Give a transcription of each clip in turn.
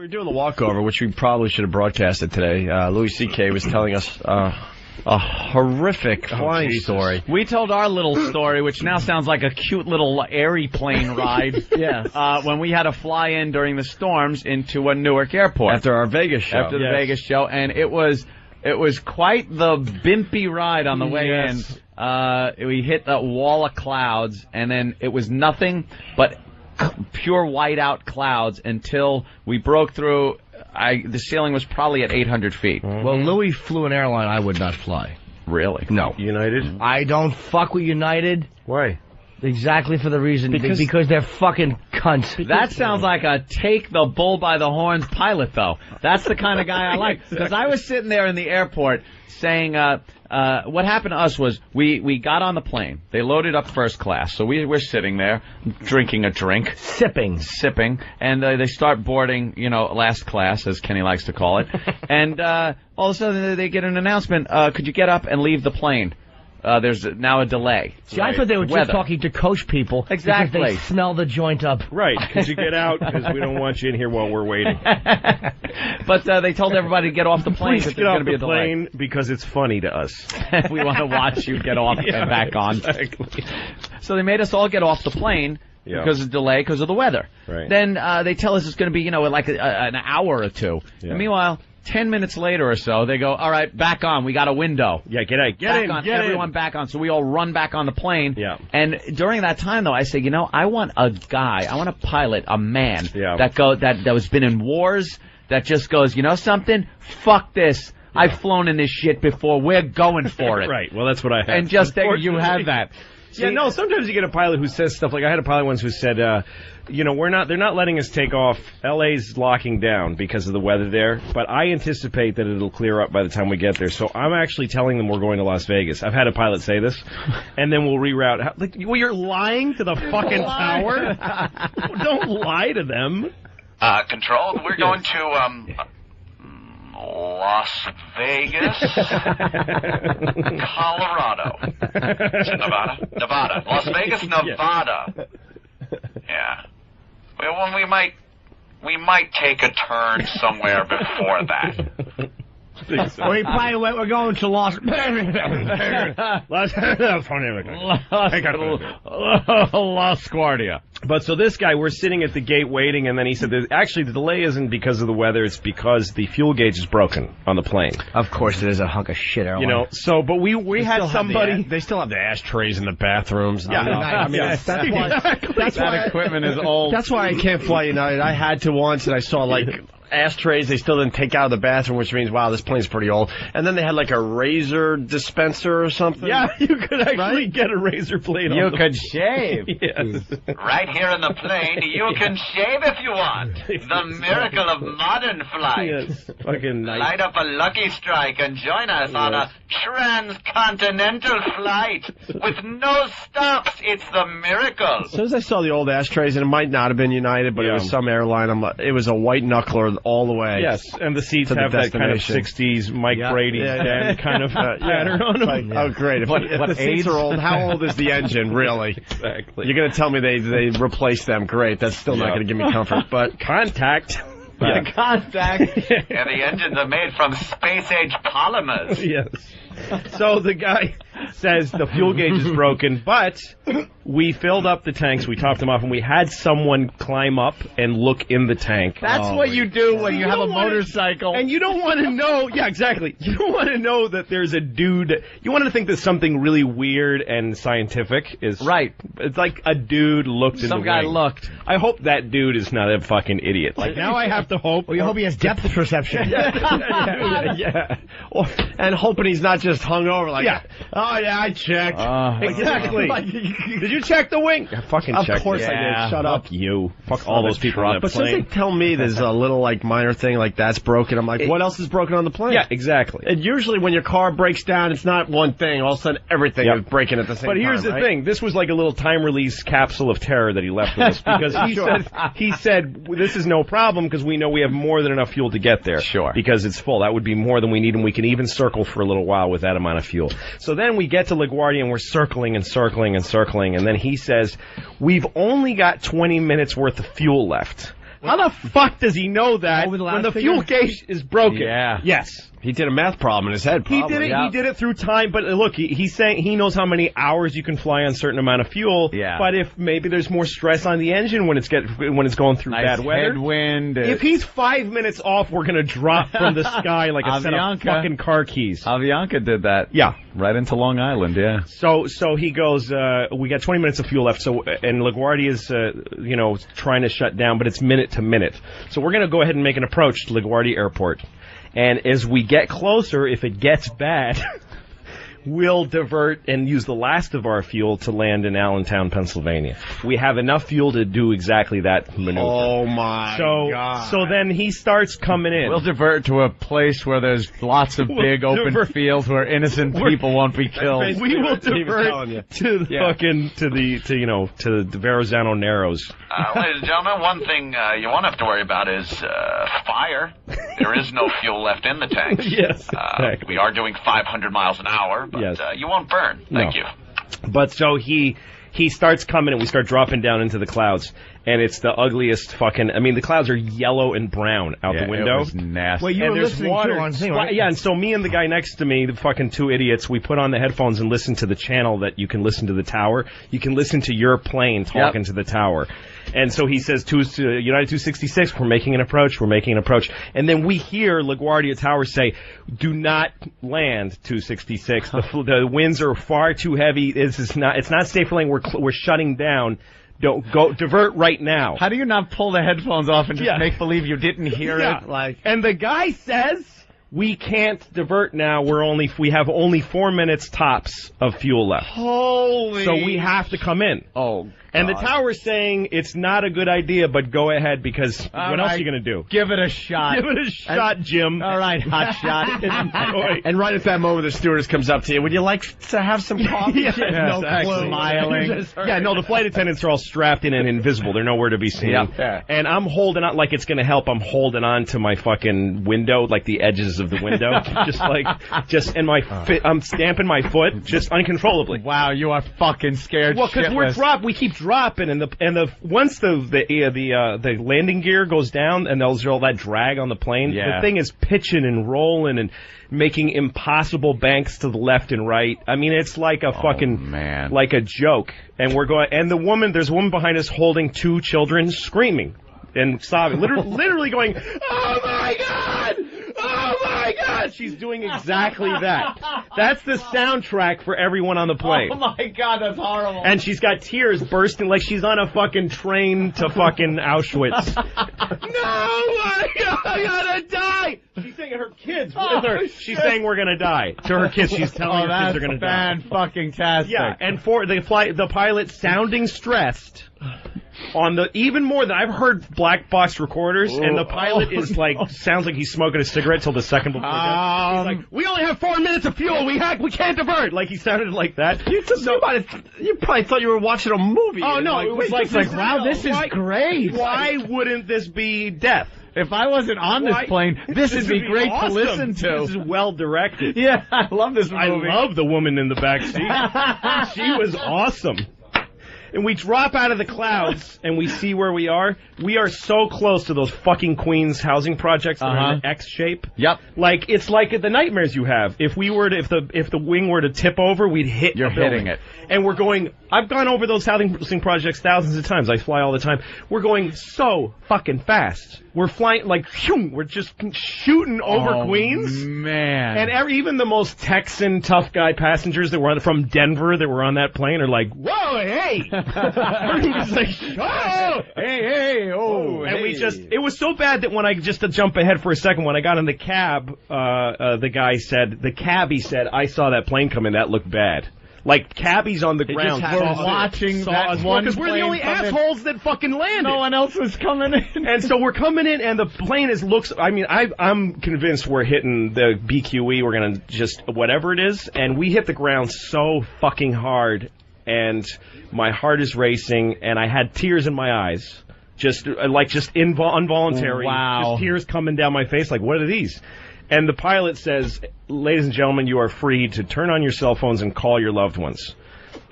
were doing the walkover, which we probably should have broadcasted today. Louis C.K. was telling us a horrific flying story. We told our little story, which now sounds like a cute little airy plane ride. Yeah. When we had to fly in during the storms into a Newark airport After our Vegas show. After the Vegas show, and it was quite the bimpy ride on the way in. We hit that wall of clouds, and then it was nothing but pure whiteout clouds until we broke through. The ceiling was probably at 800 feet. Well, Louis flew an airline I would not fly. Really? No. United? I don't fuck with United. Why? Exactly for the reason because they're fucking cunts. That sounds like a take the bull by the horns pilot, though. That's the kind of guy I like. Because I was sitting there in the airport saying, what happened to us was we got on the plane. They loaded up first class. So we're sitting there drinking a drink. Sipping. And they start boarding, last class, as Kenny likes to call it. And all of a sudden they get an announcement, could you get up and leave the plane? There's now a delay. See, I thought they were just talking to coach people. Exactly. Because they smell the joint up. Right, because you get out because we don't want you in here while we're waiting. But they told everybody to get off the plane because there's going to be a delay. Plane because it's funny to us. We want to watch you get off and back on. Exactly. So they made us all get off the plane because of delay, because of the weather. Right. Then they tell us it's going to be, like an hour or two. Yeah. And meanwhile, 10 minutes later or so, they go, all right, back on. We got a window. Yeah, get in. Everyone back on. So we all run back on the plane. Yeah. And during that time, though, I say, I want a guy, I want a pilot, a man that has been in wars, that just goes, something? Fuck this. Yeah. I've flown in this shit before. We're going for it. Right. Well, that's what I have. And just think you have that. Yeah, no, sometimes you get a pilot who says stuff like, I had a pilot once who said, they're not letting us take off. LA's locking down because of the weather there, but I anticipate that it'll clear up by the time we get there. So I'm actually telling them we're going to Las Vegas. I've had a pilot say this, and then we'll reroute. You're lying to the fucking tower? Don't lie to them. Control, we're going to, Las Vegas, Colorado, Nevada, Las Vegas, Nevada. Yeah. Well, we might take a turn somewhere before that. We're going to Las Guardia. But so this guy, we're sitting at the gate waiting, and then he said that actually the delay isn't because of the weather, it's because the fuel gauge is broken on the plane. Of course it is a hunk of shit airline. But we had somebody... They still have the ashtrays in the bathrooms. Yeah, That equipment is old. That's why I can't fly United. I had to once, and I saw, ashtrays they still didn't take out of the bathroom, which means, wow, this plane's pretty old. And then they had a razor dispenser or something. Yeah, you could actually get a razor blade on You could shave. Yes. Right here in the plane, you can shave if you want. The miracle of modern flight. Yes. Fucking nice. Light up a lucky strike and join us on a transcontinental flight with no stops. It's the miracle. As soon as I saw the old ashtrays, and it might not have been United, but it was some airline, it was a white knuckler all the way. Yes, and the seats have that kind of 60s Mike Brady kind of pattern on them. Oh, great. If the seats are old, how old is the engine, really? Exactly. You're going to tell me they replaced them. Great. That's still not going to give me comfort. But contact. Contact. Yeah, the engines are made from space-age polymers. Yes. So the guy says the fuel gauge is broken, but we filled up the tanks, we topped them off, and we had someone climb up and look in the tank. That's what you do when you have a motorcycle. And you don't want to know, yeah, exactly. You don't want to know that there's a dude, you want to think that something really weird and scientific is... Right. It's like a dude looked in the Some guy wing. looked. I hope that dude is not a fucking idiot. Now I have to hope... Well, you hope he has depth perception. yeah. And hoping he's not just hung over oh, yeah, I checked. Exactly. Did you check the wing? I fucking checked. Of course I did. Shut up. Fuck you. Fuck all those people on that plane. But since they tell me there's a little, minor thing that's broken, I'm like, what else is broken on the plane? Yeah, exactly. And usually when your car breaks down, it's not one thing. All of a sudden, everything is breaking at the same time. But here's the thing. This was like a little time-release capsule of terror that he left with us because he said, this is no problem because we know we have more than enough fuel to get there. Sure. Because it's full. That would be more than we need, and we can even circle for a little while with that amount of fuel. So then we get to LaGuardia, and we're circling and circling and circling, and then he says, we've only got 20 minutes worth of fuel left. How the fuck does he know that Over the when the loudspeaker? fuel gauge is broken? Yeah. Yes. He did a math problem in his head. He Probably. did it. He did it through time. But look, he's saying he knows how many hours you can fly on a certain amount of fuel. Yeah. But if maybe there's more stress on the engine when it's going through Nice bad weather. headwind. If he's 5 minutes off, we're gonna drop from the sky like a set of Avianca. fucking car keys. Avianca did that. Yeah. Right into Long Island, yeah. So he goes, we got 20 minutes of fuel left, and LaGuardia is, trying to shut down, but it's minute to minute. So we're going to go ahead and make an approach to LaGuardia Airport. And as we get closer, if it gets bad, we'll divert and use the last of our fuel to land in Allentown, Pennsylvania. We have enough fuel to do exactly that maneuver. Oh my God. So then he starts coming in. We'll divert to a place where there's lots of big open divert. fields where innocent people won't be killed. We will He was telling you. divert to the Verrazano Narrows. Ladies and gentlemen, one thing you won't have to worry about is fire. There is no fuel left in the tanks. Yes, exactly. We are doing 500 miles an hour, but Yes. you won't burn. Thank No. you. But so he starts coming and we start dropping down into the clouds. And it's the ugliest fucking... I mean, the clouds are yellow and brown out the window. It was nasty. Well, you And were there's listening water. to on thing, right? Yeah, and so me and the guy next to me, the fucking two idiots, we put on the headphones and listen to the channel that you can listen to the tower. You can listen to your plane talking to the tower. And so he says, United 266, we're making an approach. And then we hear LaGuardia Tower say, do not land 266. The winds are far too heavy. It's not safe for landing. We're shutting down. Don't go, divert right now. How do you not pull the headphones off and just make believe you didn't hear it? And the guy says, we can't divert now. We have only 4 minutes tops of fuel left. Holy. So we have to come in. Oh, And the tower's saying it's not a good idea, but go ahead because what else are you going to do? Give it a shot. Give it a shot, Jim. All right, hot shot. And right at that moment, the stewardess comes up to you. Would you like to have some coffee? Yeah, no exactly. clue. Smiling. Yeah, no, the flight attendants are all strapped in and invisible. They're nowhere to be seen. Yeah. And I'm holding on, like it's going to help, I'm holding on to my fucking window, like the edges of the window. I'm stamping my foot just uncontrollably. Wow, you are fucking scared. Well, because we keep dropping, and once the landing gear goes down, and there's all that drag on the plane, the thing is pitching and rolling and making impossible banks to the left and right. I mean, it's like a like a joke. And there's a woman behind us holding two children, screaming and sobbing, literally going, "Oh my God! Oh my God!" She's doing exactly that. That's the soundtrack for everyone on the plane. Oh my God, that's horrible. And she's got tears bursting like she's on a fucking train to fucking Auschwitz. No, I gotta die! She's saying her kids with her. She's saying we're gonna die to her kids. She's telling her kids are gonna die. Fan-fucking-tastic. Yeah, and for the pilot sounding stressed. Even more than I've heard black box recorders, and the pilot is like sounds like he's smoking a cigarette till the second before death. He's like, "We only have 4 minutes of fuel. We can't divert." Like he sounded like that. You probably thought you were watching a movie. Oh no, it was like wow, this is great. Why wouldn't this be death? If I wasn't on this plane, this would be great awesome. to listen to. This is well directed. Yeah, I love this movie. I love the woman in the back seat. She was awesome. And we drop out of the clouds, and we see where we are. We are so close to those fucking Queens housing projects that are in the X shape. Yep. Like it's like the nightmares you have. If the wing were to tip over, we'd hit. You're hitting it. And we're going. I've gone over those housing projects thousands of times. I fly all the time. We're going so fucking fast. We're flying like we're just shooting over Queens. Man. And even the most Texan tough guy passengers that were from Denver that were on that plane are like, "Whoa, hey!" It's like, "Oh, hey, oh!" And it was so bad that when just to jump ahead for a second, when I got in the cab, the cabbie said, "I saw that plane come in. That looked bad." Like cabbies on the ground watching that one because we're the only assholes that fucking landed. No one else was coming in. And so we're coming in, and the plane I'm convinced we're hitting the BQE. We're gonna just whatever it is, and we hit the ground so fucking hard, and my heart is racing, and I had tears in my eyes, just involuntary, just tears coming down my face. Like, what are these? And the pilot says, "Ladies and gentlemen, you are free to turn on your cell phones and call your loved ones."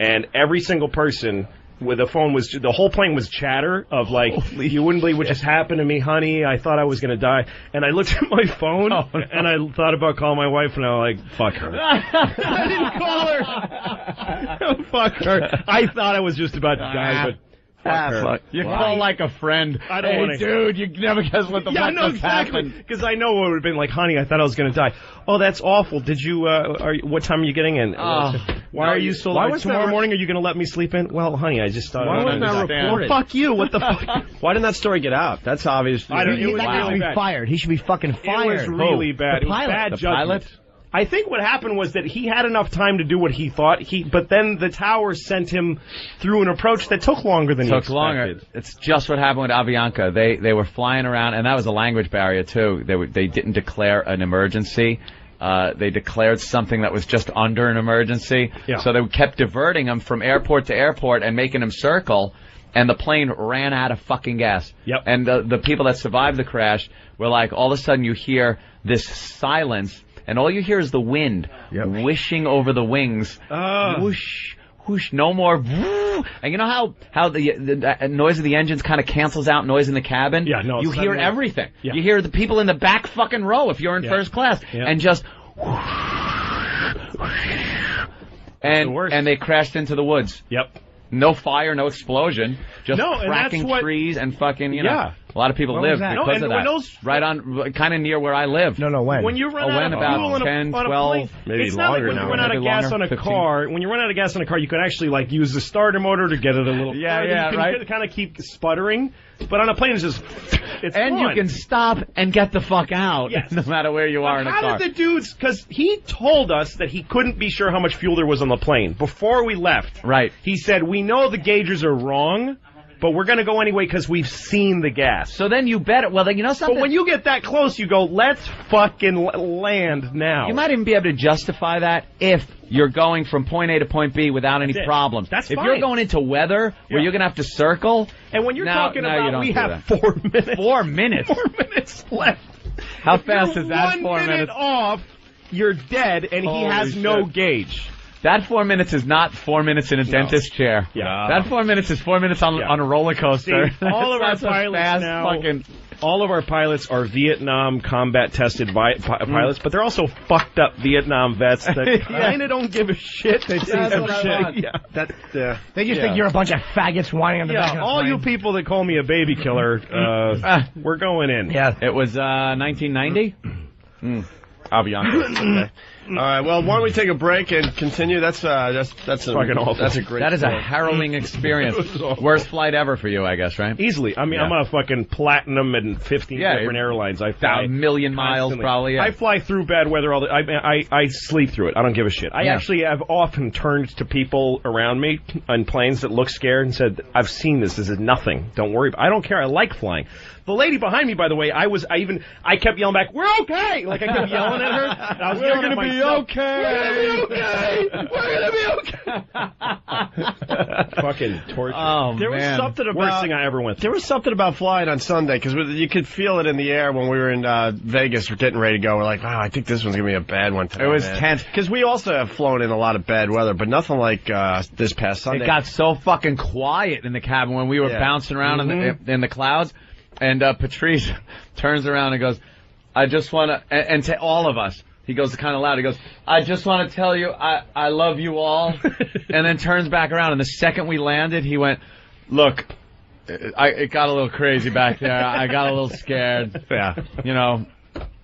And every single person where the whole plane was chatter of like, you wouldn't believe what just happened to me, honey. I thought I was going to die. And I looked at my phone, and I thought about calling my wife, and I was like, fuck her. I didn't call her. Fuck her. I thought I was just about to die, but... Fuck. You call like a friend. I don't want to. Dude, you never guess what the fuck just happened. Because I know it would have been like, honey, I thought I was going to die. Oh, that's awful. Did you? What time are you getting in? Why are you so late? Tomorrow morning, are you going to let me sleep in? Well, honey, I just thought. Why wasn't that reported? Fuck you. What the fuck? Why didn't that story get out? That's obvious. I don't. It was That guy should be fired. He should be fucking fired. It was really bad. The It was pilot. bad The judgment. pilot? I think what happened was that he had enough time to do what he thought, but then the tower sent him through an approach that took longer than he expected. Longer. It's just what happened with Avianca. They were flying around, and that was a language barrier too. They didn't declare an emergency. They declared something that was just under an emergency. Yeah. So they kept diverting them from airport to airport and making them circle. And the plane ran out of fucking gas. Yep. And the people that survived the crash were like, all of a sudden you hear this silence. And all you hear is the wind whooshing over the wings. Whoosh, whoosh, no more. Whoo. And you know how the noise of the engines kind of cancels out noise in the cabin? Yeah, no. You hear everything. Yeah. You hear the people in the back fucking row if you're in first class. Yeah. And just... And they crashed into the woods. Yep. No fire, no explosion. Just No, and cracking that's what- trees and fucking, you know. Yeah. A lot of people When live was that? because No, of and that. when those- Right on, kind of near where I live. No, when? When you run when out of about fuel 10, on a 12, plane, maybe it's not longer like when now. you run out of Maybe gas longer, on a 15. car. When you run out of gas on a car, you can actually like use the starter motor to get it a little Yeah, further. yeah, you can right. kind of keep sputtering. But on a plane, it's just it's And fun. you can stop and get the fuck out, Yes. no matter where you are in a How car. did the dudes? Because he told us that he couldn't be sure how much fuel there was on the plane before we left. Right. He said, "We know the gauges are wrong, but we're going to go anyway because we've seen the gas." So then you bet it. Well, then you know something. But when you get that close, you go, "Let's fucking land now." You might even be able to justify that if you're going from point A to point B without any That's it. problems. That's if fine. you're going into weather where Yeah. you're going to have to circle. And when you're Now- talking now you about, don't we do have that. 4 minutes. 4 minutes. 4 minutes left. How If you're fast is that 1 4 minute minutes? off, you're dead, and he Holy has no shit. gauge. That 4 minutes is not 4 minutes in a dentist chair. Yeah. That 4 minutes is 4 minutes on a roller coaster. See, all of our That's a pilots fast now, fucking... all of our pilots are Vietnam combat tested pilots, but they're also fucked up Vietnam vets that kind of don't give a shit. They see That's some what I shit. want. Yeah. They just think you're a bunch of faggots whining on the back of Yeah, the all plane. you people that call me a baby killer, we're going in. Yeah. It was 1990? Avianca. All right. Well, why don't we take a break and continue? That's Fucking awful. That's a great. That is a story. harrowing experience. Worst flight ever for you, I guess, right? Easily. I mean, Yeah. I'm on a fucking platinum and 15 Yeah, different airlines. I fly a million miles, constantly. probably. Yeah. I fly through bad weather all the. I sleep through it. I don't give a shit. I Yeah. actually have often turned to people around me on planes that look scared and said, "I've seen this. This is nothing. Don't worry. I don't care. I like flying." The lady behind me, by the way, I kept yelling back, "We're okay!" Like I kept yelling at her. And I was We're yelling gonna at be myself. okay. We're gonna be okay. Fucking torture. Oh, There was man. something Worst about thing I ever went through. there was something about flying on Sunday because you could feel it in the air when we were in Vegas. We're getting ready to go. We're like, wow, I think this one's gonna be a bad one today. It was man. tense. Because we also have flown in a lot of bad weather, but nothing like this past Sunday. It got so fucking quiet in the cabin when we were Yeah. bouncing around in the clouds. And Patrice turns around and goes, "I just want to," and to all of us, he goes kind of loud. He goes, "I just want to tell you, I love you all," and then turns back around. And the second we landed, he went, "Look, it got a little crazy back there. I got a little scared. Yeah. You know,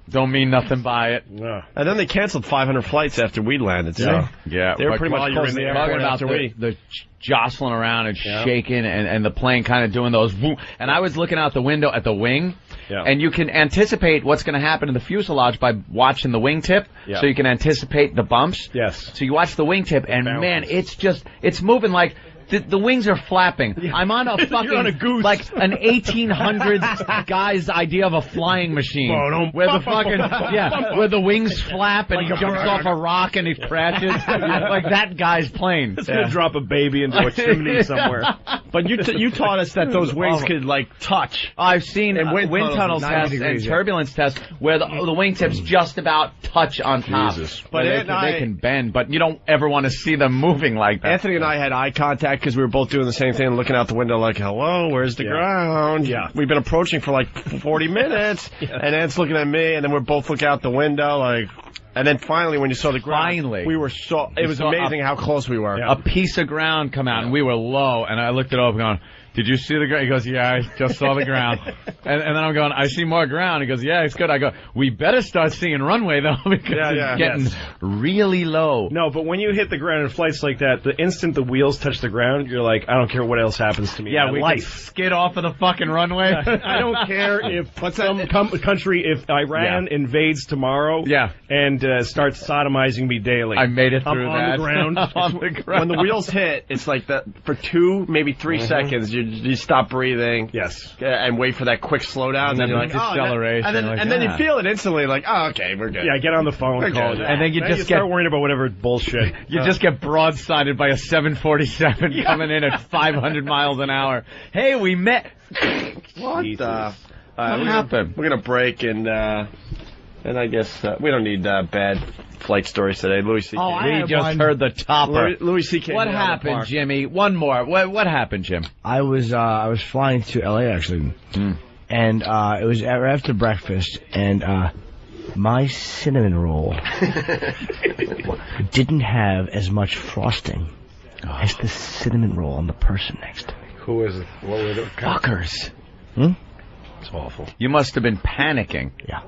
don't mean nothing by it." And then they canceled 500 flights after we landed. So Yeah, they were but pretty while much you're closing the talking airport about after we. the jostling around and shaking and the plane kind of doing those whoop. And I was looking out the window at the wing, and you can anticipate what's going to happen in the fuselage by watching the wingtip, so you can anticipate the bumps. Yes. So you watch the wingtip, and man, it's moving like. The wings are flapping. I'm on a fucking You're on a goose. like an 1800s guy's idea of a flying machine, where the fucking where the wings flap and he jumps off a rock and he crashes like that guy's plane. It's gonna drop a baby into a chimney somewhere. But you taught us that those wings could like touch. I've seen wind tunnel 90 tests degrees, and turbulence tests where the wingtips just about touch on top. Jesus. But But they can bend, but you don't ever want to see them moving like that. Anthony and I had eye contact because we were both doing the same thing, looking out the window like, hello, where's the ground? Yeah. We've been approaching for like 40 minutes, and Ed's looking at me, and then we're both looking out the window like... And then finally, when you saw the ground, we were it was amazing how close we were. A piece of ground come out, and we were low, and I looked it over going, did you see the ground? He goes, yeah, I just saw the ground. and then I'm going, I see more ground. He goes, yeah, it's good. I go, we better start seeing runway, though, because it's getting really low. No, but when you hit the ground in flights like that, the instant the wheels touch the ground, you're like, I don't care what else happens to me. Yeah, we can skid off of the fucking runway. I don't care if country, if Iran invades tomorrow and starts sodomizing me daily. I made it through on the ground. On the ground. When the wheels hit, it's like that for 2, maybe 3 seconds, you stop breathing. Yes. And wait for that quick slowdown. And then you're like, deceleration. And then you feel it instantly, like, oh, okay, we're good. Yeah, get on the phone, call it. And then you just start worrying about whatever bullshit. You just get broadsided by a 747 coming in at 500 miles an hour. Hey, we met. What happened? We're gonna break and I guess we don't need bad flight stories today. Louis C.K. We just heard the topper. Louis C.K. What happened, Jimmy? One more. What happened, Jim? I was flying to L.A. actually, and it was after breakfast, and my cinnamon roll didn't have as much frosting as the cinnamon roll on the person next to me. Who is it? What were the fuckers? It's awful. You must have been panicking. Yeah.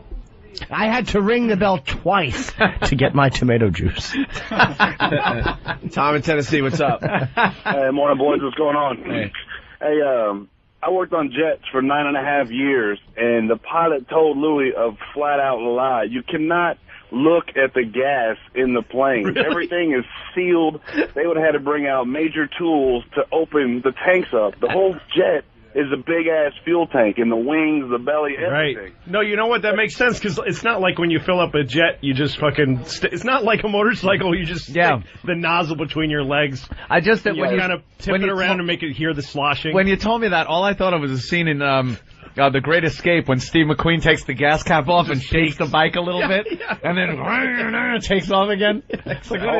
I had to ring the bell twice to get my tomato juice. Tom in Tennessee, what's up? Hey, morning, boys. What's going on? Hey, I worked on jets for 9.5 years, and the pilot told Louie a flat-out lie. You cannot look at the gas in the plane. Really? Everything is sealed. They would have had to bring out major tools to open the tanks up. The whole jet is a big-ass fuel tank, in the wings, the belly, everything. Right. No, you know what? That makes sense, because it's not like when you fill up a jet, you just fucking... it's not like a motorcycle, you just stick the nozzle between your legs. I just... when you kind of tip it around and make it hear the sloshing. When you told me that, all I thought of was a scene in... The Great Escape, when Steve McQueen takes the gas cap off and shakes the bike a little bit, and then takes off again. It's like, all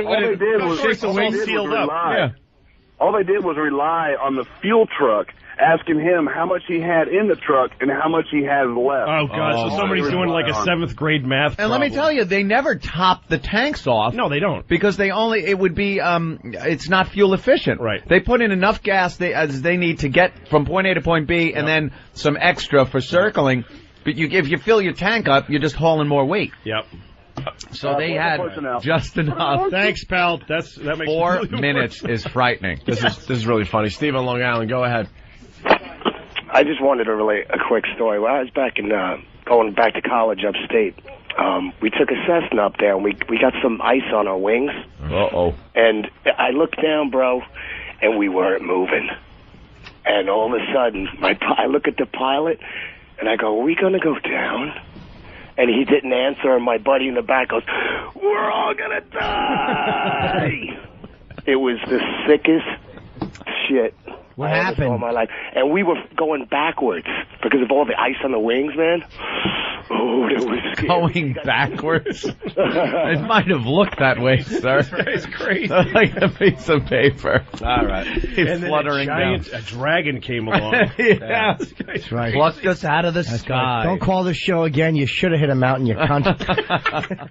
they did was rely on the fuel truck, asking him how much he had in the truck and how much he has left. Oh, God. So somebody's doing like a 7th grade math problem. Let me tell you, they never top the tanks off. No, they don't. Because it would be, it's not fuel efficient. Right. They put in enough gas as they need to get from point A to point B, and then some extra for circling. But if you fill your tank up, you're just hauling more weight. Yep. So they had just enough. Thanks, pal. That makes 4 minutes is frightening. This is really funny. Steve on Long Island, go ahead. I just wanted to relate a quick story. When I was going back to college upstate, we took a Cessna up there, and we got some ice on our wings. Uh-oh. And I looked down, bro, and we weren't moving. And all of a sudden, I look at the pilot, and I go, are we going to go down? And he didn't answer, and my buddy in the back goes, we're all going to die! It was the sickest shit. What happened? All my life. And we were going backwards because of all the ice on the wings, man. Oh, that was scary. Going backwards? It might have looked that way, sir. It's crazy. Like a piece of paper. All right. And fluttering then a dragon came along. Yeah. That's right. Plucked us out of the sky. Don't call the show again. You should have hit a mountain, you cunt.